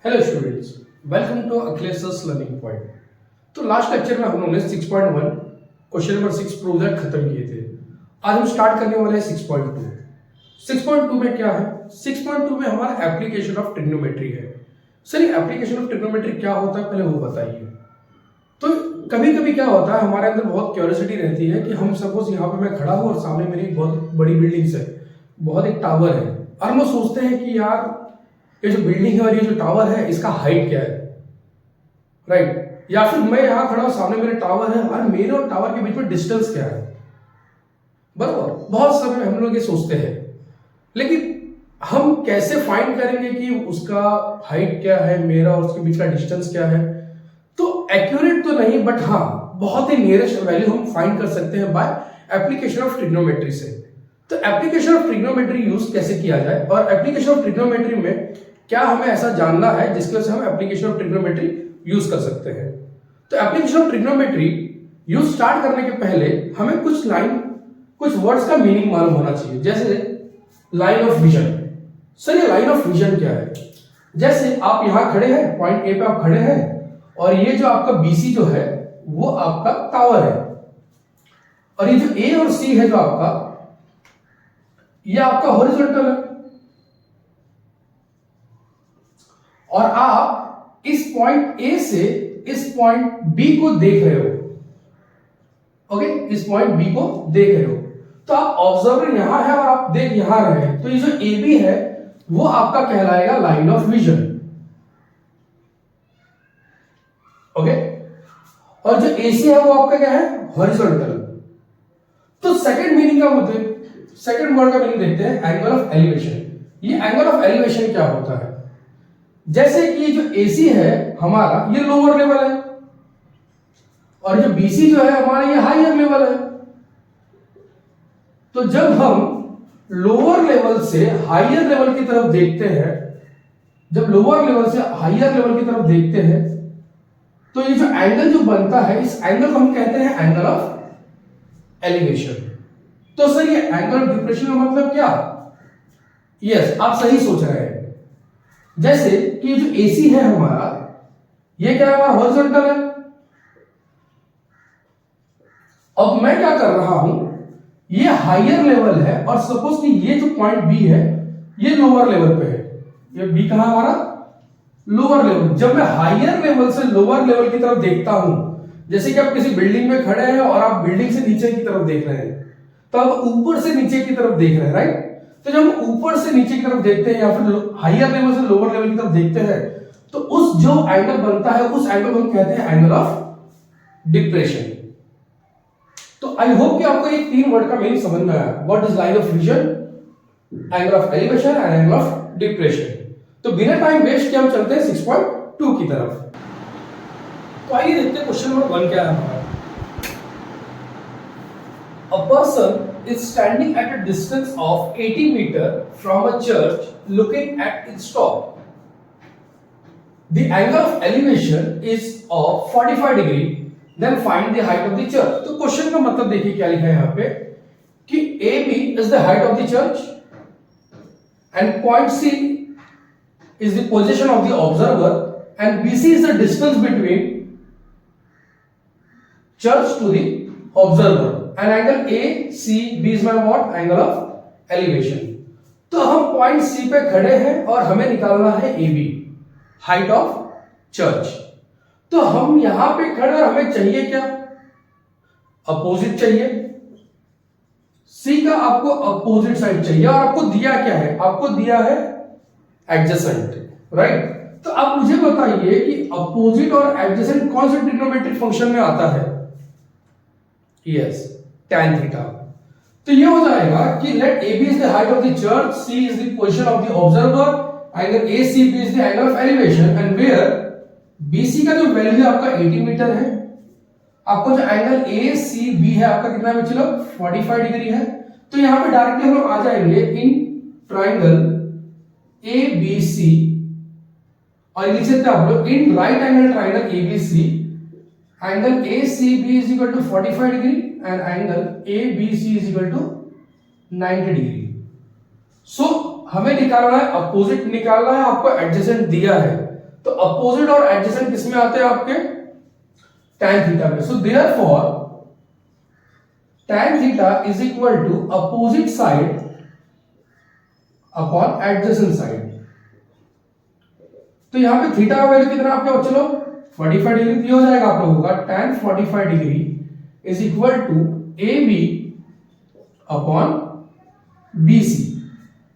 Hello students, welcome to Akhilesh learning point. तो last lecture में हम लोगों ने 6.1 क्वेश्चन नंबर 6 प्रूव दैट खत्म किए थे। आज हम स्टार्ट करने वाले हैं 6.2। 6.2 में क्या है? 6.2 में हमारा एप्लीकेशन ऑफ ट्रिग्नोमेट्री है। सर ये एप्लीकेशन ऑफ ट्रिग्नोमेट्री क्या होता है, पहले वो बताइए। तो कभी कभी क्या होता है, हमारे अंदर बहुत क्यूरियोसिटी रहती है कि हम सपोज यहाँ पे मैं खड़ा हूँ और सामने मेरी बहुत बड़ी बिल्डिंग्स है, बहुत एक टावर है, और हम सोचते हैं कि यार ये जो बिल्डिंग है और ये जो टावर है इसका हाइट क्या है, राइट? या फिर मैं यहां खड़ा हूं, सामने मेरे टावर है और मेरे और टावर के बीच में डिस्टेंस क्या है, बराबर। बहुत समय हम लोग ये सोचते हैं, लेकिन हम कैसे फाइंड करेंगे कि उसका हाइट क्या है, मेरा और उसके बीच का डिस्टेंस क्या है? तो एक्यूरेट तो नहीं, बट हाँ बहुत ही नियरेस्ट वैल्यू हम फाइंड कर सकते हैं बाय एप्लीकेशन ऑफ ट्रिग्नोमेट्री से। तो एप्लीकेशन ऑफ ट्रिग्नोमेट्री यूज कैसे किया जाए, और एप्लीकेशन ऑफ ट्रिग्नोमेट्री में क्या हमें ऐसा जानना है जिसकी वजह से हम एप्लीकेशन ऑफ ट्रिग्नोमेट्री यूज कर सकते हैं। तो application of trigonometry use start करने के पहले हमें कुछ वर्ड्स का मीनिंग मालूम होना चाहिए। जैसे लाइन ऑफ विजन। सर ये लाइन ऑफ विजन क्या है? जैसे आप यहां खड़े हैं, पॉइंट ए पे आप खड़े हैं, और ये जो आपका बीसी जो है वो आपका टावर है, और ये जो ए और सी है जो आपका, ये आपका हॉरिजॉन्टल है, और आप इस पॉइंट ए से इस पॉइंट बी को देख रहे हो। ओके, इस पॉइंट बी को देख रहे हो, तो आप ऑब्जर्वर यहां है और आप देख यहां रहे हैं, तो ये जो ए बी है वो आपका कहलाएगा लाइन ऑफ विजन। ओके, और जो एसी है वो आपका क्या है? हॉरिजॉन्टल। तो सेकंड मीनिंग का मुझे सेकंड वर्ड का मीनिंग देखते हैं, एंगल ऑफ एलिवेशन। ये एंगल ऑफ एलिवेशन क्या होता है? जैसे कि जो AC है हमारा, ये लोअर लेवल है, और जो BC जो है हमारा, ये हायर लेवल है। तो जब हम लोअर लेवल से हायर लेवल की तरफ देखते हैं, जब लोअर लेवल से हायर लेवल की तरफ देखते हैं, तो ये जो एंगल जो बनता है, इस एंगल को हम कहते हैं एंगल ऑफ एलिवेशन। तो सर ये एंगल ऑफ डिप्रेशन का मतलब क्या? यस, आप सही सोच रहे हैं। जैसे कि जो AC है हमारा, ये क्या है? हमारा हॉरिजॉन्टल है। अब मैं क्या कर रहा हूं, ये हायर लेवल है, और सपोज कि ये जो पॉइंट B है ये लोअर लेवल पे है। ये B कहां हमारा? Lower level. जब मैं हायर लेवल से लोअर लेवल की तरफ देखता हूं, जैसे कि आप किसी बिल्डिंग में खड़े हैं और आप बिल्डिंग से नीचे की तरफ देख रहे हैं, तो आप ऊपर से नीचे की तरफ देख रहे हैं, राइट? तो जब हम ऊपर से नीचे की तरफ देखते हैं या फिर हायर लेवल से लोअर लेवल की तरफ देखते हैं, तो उस जो एंगल बनता है उस एंगल को हम कहते हैं एंगल ऑफ डिप्रेशन। तो आई होप कि आपको ये तीन वर्ड का मीनिंग समझ में आया। What is line of vision, angle of elevation and angle of depression. तो बिना टाइम वेस्ट किए हम चलते हैं 6.2 की तरफ। तो आइए देखते हैं क्वेश्चन नंबर 1 क्या है हमारा। A person is standing at a distance of 80 meters from a church looking at its top. The angle of elevation is of 45 degree. Then find the height of the church. तो question का मतलब देखिए क्या लिखा है यहाँ पे कि AB is the height of the church and point C is the position of the observer and BC is the distance between church to the observer. And angle ACB is my what? Angle of elevation. तो हम point C पे खड़े हैं और हमें निकालना है AB, height of church. तो हम यहां पे खड़े और हमें चाहिए क्या? अपोजिट चाहिए। C का आपको अपोजिट साइड चाहिए, और आपको दिया क्या है? आपको दिया है एडजेसेंट, राइट? तो आप मुझे बताइए कि अपोजिट और एडजेसेंट कौन से ट्रिग्नोमेट्रिक फंक्शन में आता है? Yes, tan theta. तो ये हो जाएगा कि late AB is the height of the church, C is the position of the observer, angle ACB is the angle of elevation, and where BC का जो वैल्यू है आपका 80 मीटर है, आपको जो एंगल ACB है आपका कितना है बच्चों? 45 डिग्री है। तो यहां पे डायरेक्टली हम लोग आ जाएंगे इन ट्राइंगल ABC, और लिख सकते हैं आप लोग in right angle triangle ABC, angle ACB is equal to 45 degree and angle ABC is equal to 90 degree. So हमें निकालना है अपोजिट, निकालना है, आपको एडजेसेंट दिया है, तो अपोजिट और एडजेसेंट किसमें आते हैं आपके? tan थीटा में। So therefore tan theta is equal to opposite side upon adjacent side. तो यहां पे थीटा का वैल्यू कितना आपके बच्चे लोग? 45 डिग्री। तो हो जाएगा आप लोगों का tan 45 degree is equal to AB upon BC।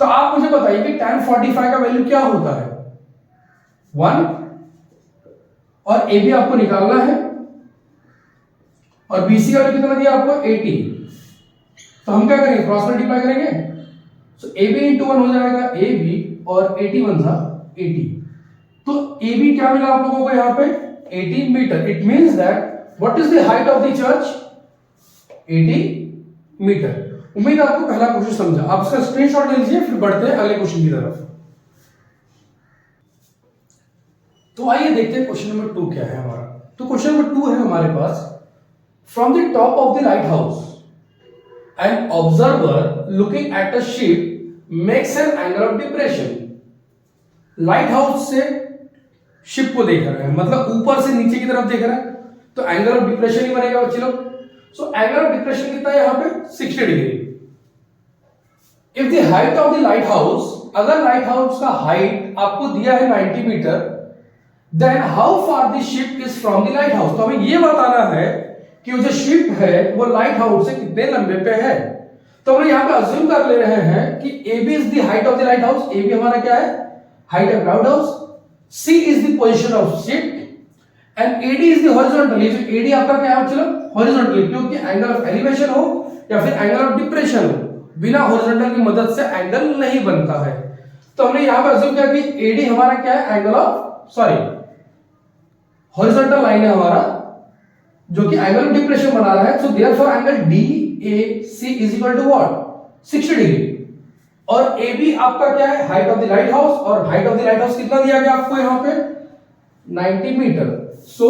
तो आप मुझे बताइए कि tan 45 का वैल्यू क्या होता है? 1 और AB आपको निकालना है और BC का वैल्यू कितना दिया आपको? 80। तो हम क्या करेंगे? क्रॉस मल्टीप्लाई करेंगे। सो AB इंटू 1 हो जाएगा AB और 81 था 80। तो AB क्या मिला आप लोगों को यहां पे? 80 metre. It means that what is the height of the church? 80 metre. उम्मीद है आपको पहला क्वेश्चन समझा। आप इसका स्क्रीनशॉट ले लीजिए, फिर बढ़ते हैं अगले क्वेश्चन की तरफ। तो आइए देखते हैं क्वेश्चन नंबर 2 क्या है हमारा। तो क्वेश्चन नंबर 2 है हमारे पास, from the top of the lighthouse an observer looking at a ship makes an angle of depression. Lighthouse से शिप को देख रहे हैं, मतलब ऊपर से नीचे की तरफ देख रहे हैं, तो एंगल ऑफ डिप्रेशन ही बनेगा बच्चे लोग। सो एंगल ऑफ डिप्रेशन कितना है यहां पे? 60 degree. If the height of the lighthouse, अगर लाइट हाउस का हाइट आपको दिया है 90 metre, then how far the ship is from the lighthouse. तो हमें यह बताना है कि वो जो शिप है वो लाइट हाउस से कितने लंबे पे है। तो हम यहां पे अज्यूम कर ले रहे हैं कि AB is the height of the light house. AB हमारा क्या है? Height of light house. C is the position of ship and AD is the horizontal. ये जो AD आपका क्या है? चलो हॉरिजॉन्टल, क्योंकि एंगल ऑफ एलिवेशन हो या फिर एंगल ऑफ डिप्रेशन हो, बिना हॉरिजॉन्टल की मदद से एंगल नहीं बनता है। तो हमने यहां पर अज्यूम किया कि AD हमारा क्या है? एंगल ऑफ हॉरिजॉन्टल लाइन है हमारा, जो कि एंगल ऑफ डिप्रेशन बना रहा है। So therefore angle DAC is equal to what? 60 degree. और AB आपका क्या है? Height of the lighthouse, और height of the lighthouse कितना दिया गया आपको यहां पे? 90 metre. So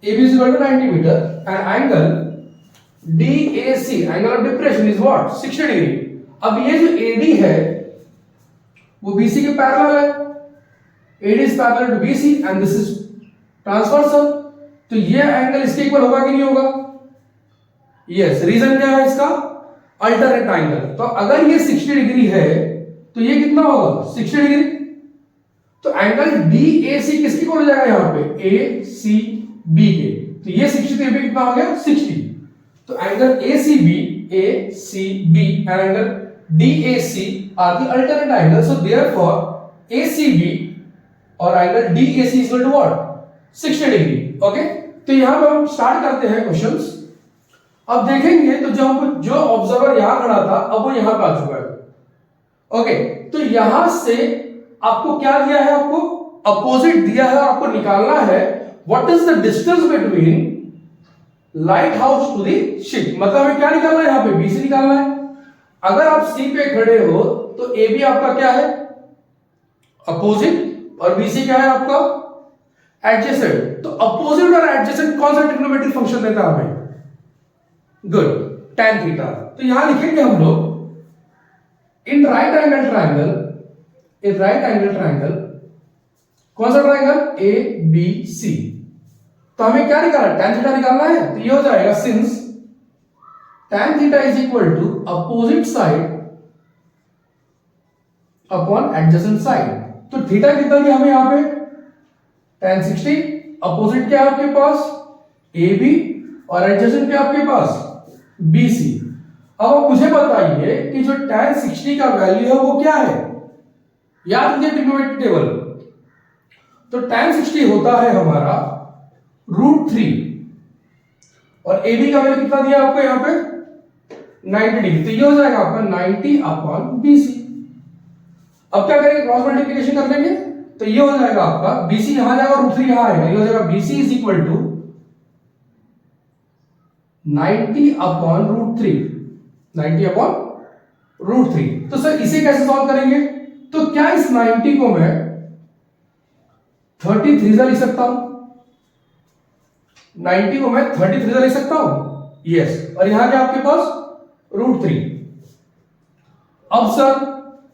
AB is equal to 90 metre and angle DAC, angle of depression is what? 60 degree. अब ये जो AD है वो BC के पैरेलल है। AD is parallel to BC and this is transversal। तो ये एंगल इसके इक्वल होगा कि नहीं होगा? यस। रीजन क्या है इसका? Alternate angle. तो अगर ये 60 डिग्री है तो ये कितना होगा? 60 डिग्री। तो एंगल DAC किसकी इक्वल हो जाएगा यहां पे? ACB के। तो ये 60 डिग्री कितना हो गया? 60। तो angle ACB and angle DAC are the alternate angle. So therefore ACB और angle DAC is equal to what? 60 degree. Okay. तो यहां पर हम स्टार्ट करते हैं क्वेश्चंस। अब देखेंगे तो जो ऑब्जर्वर यहां खड़ा था अब वो यहां पे आ चुका है। ओके। तो यहां से आपको क्या दिया है? आपको अपोजिट दिया है, आपको निकालना है what is the distance between lighthouse to the ship. मतलब हमें क्या निकालना है यहां पे? BC निकालना है। अगर आप C पे खड़े हो तो AB आपका क्या है? अपोजिट, और BC क्या है आपका? एडजेसेंट। तो अपोजिट और एडजेसेंट कौन सा ट्रिग्नोमेट्रिक फंक्शन देता है हमें? Good, tan theta. तो यहां लिखेंगे हम लोग इन राइट एंगल ट्रायंगल, कौन सा ट्रायंगल? ABC। तो हमें क्या निकालना? tan थीटा निकालना है। तो ये हो जाएगा since tan theta is equal to opposite side upon adjacent side. तो थीटा कितना दिया हमें यहां पे? tan 60। अपोजिट क्या है आपके पास? AB और एडजेसेंट क्या आपके पास? BC। अब आप मुझे बताइए कि जो tan 60 का वैल्यू है वो क्या है? याद रखिए ट्रिग्नोमेट्रिक टेबल। तो tan 60 होता है हमारा √3 और AB का वैल्यू कितना दिया आपको यहां पे? 90 डिग्री। तो ये हो जाएगा आपका 90 अपॉन BC। अब क्या करेंगे? क्रॉस मल्टीप्लिकेशन कर लेंगे। तो ये हो जाएगा आपका BC यहां जाएगा, √3 यहां आएगा। ये हो जाएगा BC is equal to 90 upon √3। तो सर इसे कैसे सॉल्व करेंगे? तो क्या इस 90 को मैं 33 से लिख सकता हूं? 90 को मैं 33 से लिख सकता हूं? यस। और यहां क्या आपके पास? √3। अब सर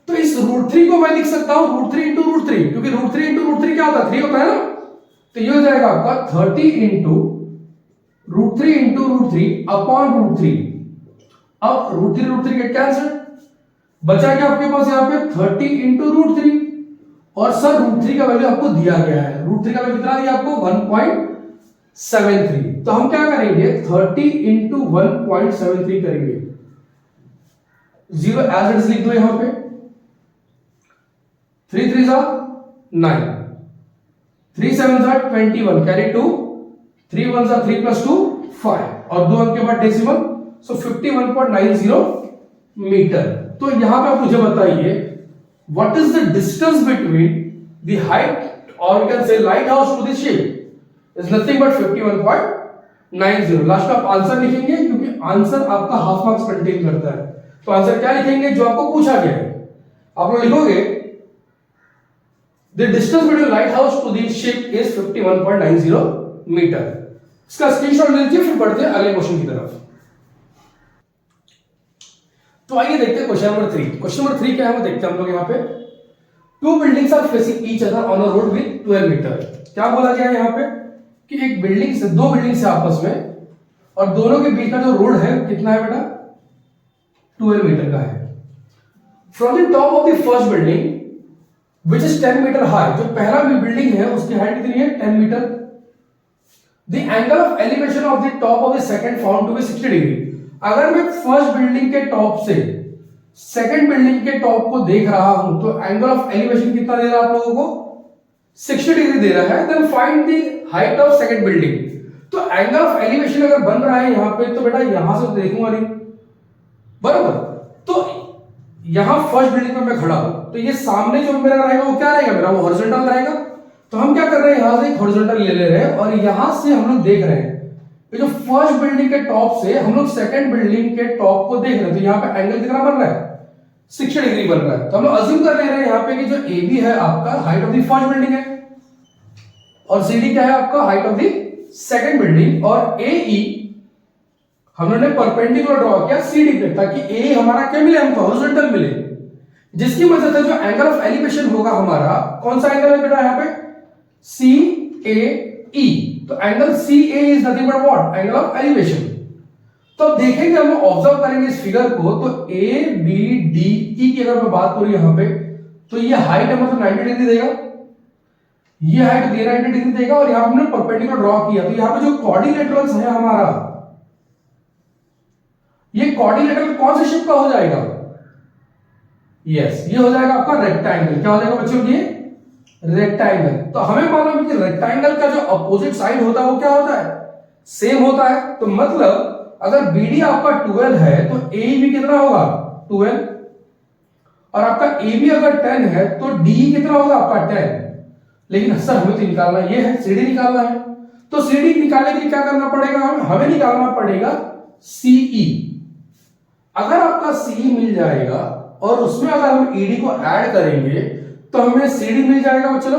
तो इस √3 को मैं लिख सकता हूं √3 इंटू √3, क्योंकि √3 इंटू √3 क्या क्या होता है, 3 होता है ना, तो ये हो जाएगा आपका 30 इंटू √3 अपॉन √3। अब √3 गेट कैंसिल, बचा क्या आपके पास यहाँ पे 30 इंटू √3, और सर √3 का वैल्यू आपको दिया गया है, √3 का वैल्यू कितना दिया आपको 1.73। तो हम क्या करेंगे 30 इंटू 1.73 करेंगे, 0 एज इट इज लिख दो यहां पे, 3 3 9, 3 7 21, कैरी 2, 3 1 3 + 2 5, और 2 अंक के बाद डेसिमल, सो 51.90 मीटर। तो यहां पे आप मुझे बताइए what is the distance between the height और you can say lighthouse to the ship is nothing but 51.90। Last में आप आंसर लिखेंगे क्योंकि आंसर आपका हाफ मार्क्स कंटेन करता है, तो आंसर क्या लिखेंगे जो आपको पूछा गया है, आप लोग लिखोगे the distance between lighthouse to the ship is 51.90 metre. इसका स्क्रीनशॉट ले लीजिए, फिर बढ़ते हैं अगले क्वेश्चन की तरफ। तो आइए देखते हैं क्वेश्चन नंबर 3। क्वेश्चन नंबर 3 क्या है वो देखते हैं हम लोग यहाँ पे। Two buildings are facing each other on a road with 12 metre. क्या बोला गया है यहाँ पे कि एक बिल्डिंग से, दो बिल्डिंग से आपस में, और दोनों के बीच का जो रोड है कितना है बेटा 12 मीटर का है। From the top of the first building which is 10 metre high, जो पहला बिल्डिंग है उसकी हाइट कितनी है 10 metre. The angle of elevation of the top of the second found to be 60 degree. अगर मैं फर्स्ट बिल्डिंग के टॉप से सेकंड बिल्डिंग के टॉप को देख रहा हूं तो एंगल ऑफ एलिवेशन कितना दे रहा है आप लोगों को 60 डिग्री दे रहा है। Then find the height of second building. तो एंगल ऑफ एलिवेशन अगर बन रहा है यहां पे तो बेटा यहां से देखूंगा नहीं, बराबर। तो यहां फर्स्ट बिल्डिंग पे मैं खड़ा हूं तो ये सामने जो मेरा रहेगा वो क्या रहेगा मेरा, वो हॉरिजॉन्टल रहेगा। तो हम क्या कर रहे हैं यहां से एक हॉरिजॉन्टल ले रहे हैं और यहां से हम लोग देख रहे हैं ये जो फर्स्ट बिल्डिंग के टॉप से हम लोग सेकंड बिल्डिंग के टॉप को देख रहे हैं। तो यहां पे एंगल कितना बन रहा है 60 डिग्री बन रहा है। तो हम लोग अज्यूम कर ले रहे हैं यहां पे कि जो AB है आपका height of the first building है और CD क्या है आपका height of the second building, और AE हम लोगों ने परपेंडिकुलर ड्रॉ किया CD पे ताकि A हमारा क्या मिले हमको हॉरिजॉन्टल मिले, जिसकी वजह से जो एंगल ऑफ एलिवेशन होगा हमारा कौन सा एंगल है बेटा यहाँ पे CAE। तो angle CA is nothing but what angle of elevation. तो देखेंगे हम ऑब्जर्व करेंगे इस फिगर को तो ABDE की अगर मैं बात करूं यहां पे तो ये हाइट है मतलब 90 डिग्री देगा, ये हाइट 90 डिग्री देगा, और यहां पे हमने परपेंडिकुलर ड्रॉ किया तो यहां पे जो क्वाड्रिलेटरल्स है हमारा, ये क्वाड्रिलेटरल कौन से शेप का हो जाएगा, यस ये हो जाएगा आपका रेक्टेंगल। क्या हो जाएगा बच्चों ये रेक्टेंगल। तो हमें मालूम है कि रेक्टेंगल का जो अपोजिट साइड होता है वो क्या होता है सेम होता है। तो मतलब अगर BD आपका 12 है तो AB कितना होगा 12, और आपका AB अगर 10 है तो DE कितना होगा आपका 10। लेकिन सर हमें तो निकालना ये है CD निकालना है, तो CD निकालने के लिए क्या करना पड़ेगा हमें निकालना पड़ेगा CE। अगर आपका CE मिल जाएगा और उसमें अगर हम ED को ऐड करेंगे तो हमें CD मिल जाएगा। चलो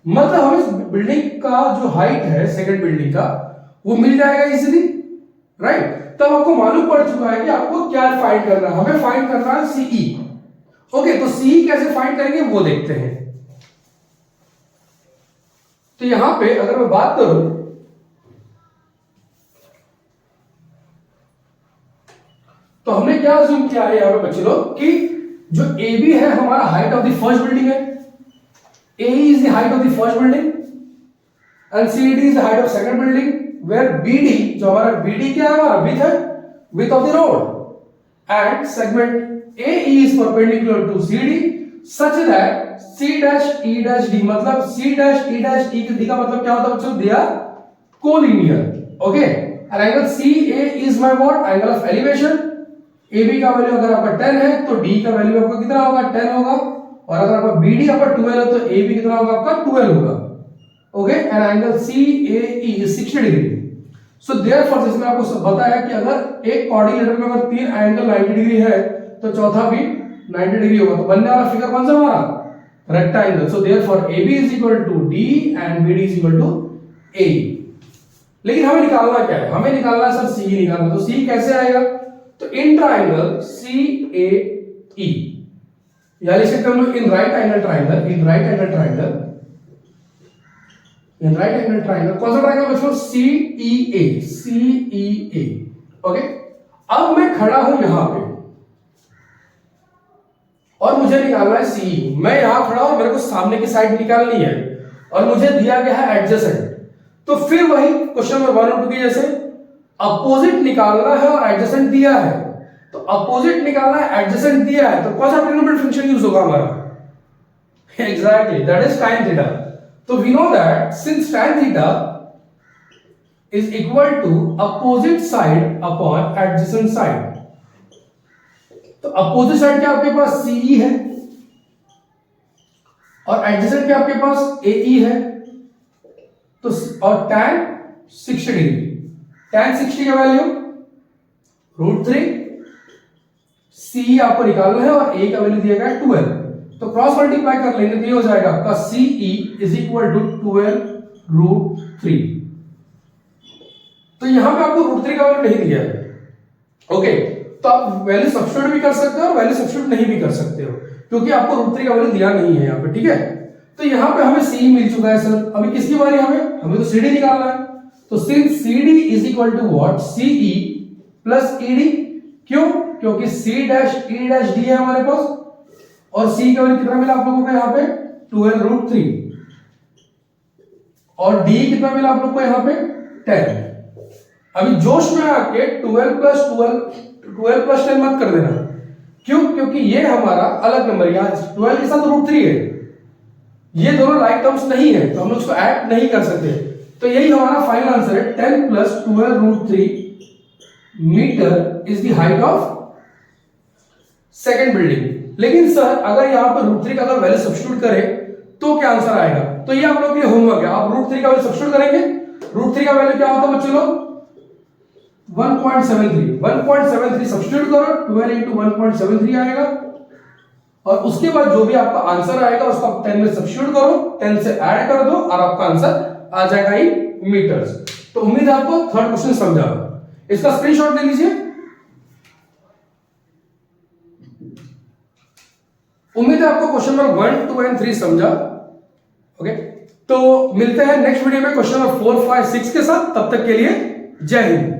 मतलब हमें इस बिल्डिंग का जो हाइट है सेकंड बिल्डिंग का वो मिल जाएगा इजीली, राइट। तब आपको मालूम पड़ चुका है कि आपको क्या फाइंड करना है, हमें फाइंड करना है CE। ओके तो CE कैसे फाइंड करेंगे वो देखते हैं। तो यहां पे अगर मैं बात करूं तो हमने क्या अज्यूम किया है यहां पे बच्चे लोग कि जो AB है हमारा height of the first building है, AE is the height of the first building and CD is the height of second building, where BD जो हमारा BD क्या है हमारा विड्थ है, width of the road, and segment AE is perpendicular to CD such that C'E' मतलब C'E' का मतलब क्या होता है बच्चों, they are collinear. Okay and angle CA is my what angle of elevation. AB का वैल्यू अगर आपका 10 है तो D का वैल्यू आपका कितना होगा 10 होगा, और अगर आपका BD आपका 12 है तो AB कितना होगा आपका 12 होगा। Okay and angle CAE is 60 degree. So therefore जैसे मैंने आपको बताया कि अगर एक क्वाड्रिलेटरल में अगर तीन एंगल 90 डिग्री है तो चौथा भी 90 डिग्री होगा। तो बनने वाला फिगर कौन सा हमारा rectangle. So therefore AB is equal to D and BD is equal to A। लेकिन हमें निकालना क्या है, हमें निकालना है सर CE निकालना। तो CE कैसे आएगा, तो इन ट्राइंगल CAE या लिख सकते हम लोग in right angle triangle, in right angle triangle in right angle triangle, कौन सा ट्राइंगल बच्चों? CEA, CEA। ओके, अब मैं खड़ा हूं यहां पे और मुझे निकालना है CE। मैं यहां खड़ा हूं, मेरे को सामने की साइड निकालनी है और मुझे दिया गया है एडजेसेंट। तो फिर वही क्वेश्चन नंबर 1 और 2 की जैसे अपोजिट निकालना है और एडजेसेंट दिया है, तो अपोजिट निकालना है, एडजेसेंट दिया है, तो कौन सा ट्रिग्नोमेट्रिक फंक्शन यूज होगा हमारा? Exactly, that is tan theta. तो we know that since tan theta is equal to opposite side upon adjacent side, तो अपोजिट साइड क्या आपके पास CE है और एडजेसेंट क्या आपके पास AE है, तो और tan 60 डिग्री, tan 60 का वैल्यू √3, CE आपको निकालना है और A का वैल्यू दिया गया है 12, तो क्रॉस मल्टीप्लाई कर लेंगे तो ये हो जाएगा आपका CE इज इक्वल टू 12√3। तो यहां पे आपको √3 का वैल्यू नहीं दिया है। ओके, तो आप वैल्यू सब्स्टिट्यूट भी कर सकते हो और वैल्यू सब्स्टिट्यूट नहीं भी कर सकते हो, क्योंकि आपको √3 का वैल्यू दिया नहीं है यहां पे, ठीक है। तो यहां पे हमें CE मिल चुका है सर, अभी किसकी बारी? हमें तो CD निकालना है। तो since CD is equal to what? CE plus ED। क्यों? क्योंकि C dash E dash D है हमारे पास, और C का वैल्यू कितना मिला आप लोगों को यहाँ पे? 12√3, और D कितना मिला आप लोग को यहाँ पे? 10। अभी जोश में आके 12 प्लस 10 मत कर देना, क्यों? क्योंकि ये हमारा अलग नंबर, यहाँ 12 के साथ √3 है, ये दोनों लाइक टर्म्स नहीं है, तो हम लोग उसको ऐड नहीं कर सकते। तो यही हमारा फाइनल आंसर है, 10 plus 12√3 metre is the height of second building. लेकिन सर अगर यहाँ पर √3 का अगर वैल्यू सब्स्टिट्यूट करें तो क्या आंसर आएगा? तो ये आप लोग के लिए होमवर्क है, आप √3 का वैल्यू सब्स्टिट्यूट करेंगे। √3 का वैल्यू क्या होता है बच्चे लोग? 1.73 सब्स्टिट्यूट करो, 12 इंटू 1.73 आएगा, और उसके बाद जो भी आपका आंसर आएगा उसको आप 10 में सब्स्टिट्यूट करो, 10 से ऐड कर दो और आपका आंसर आ जाएगा इन मीटर्स। तो उम्मीद है आपको थर्ड क्वेश्चन समझा, इसका स्क्रीनशॉट ले लीजिए। उम्मीद है आपको क्वेश्चन नंबर 1, 2 एंड 3 समझा। ओके, तो मिलते हैं नेक्स्ट वीडियो में क्वेश्चन नंबर 4, 5, 6 के साथ। तब तक के लिए जय हिंद।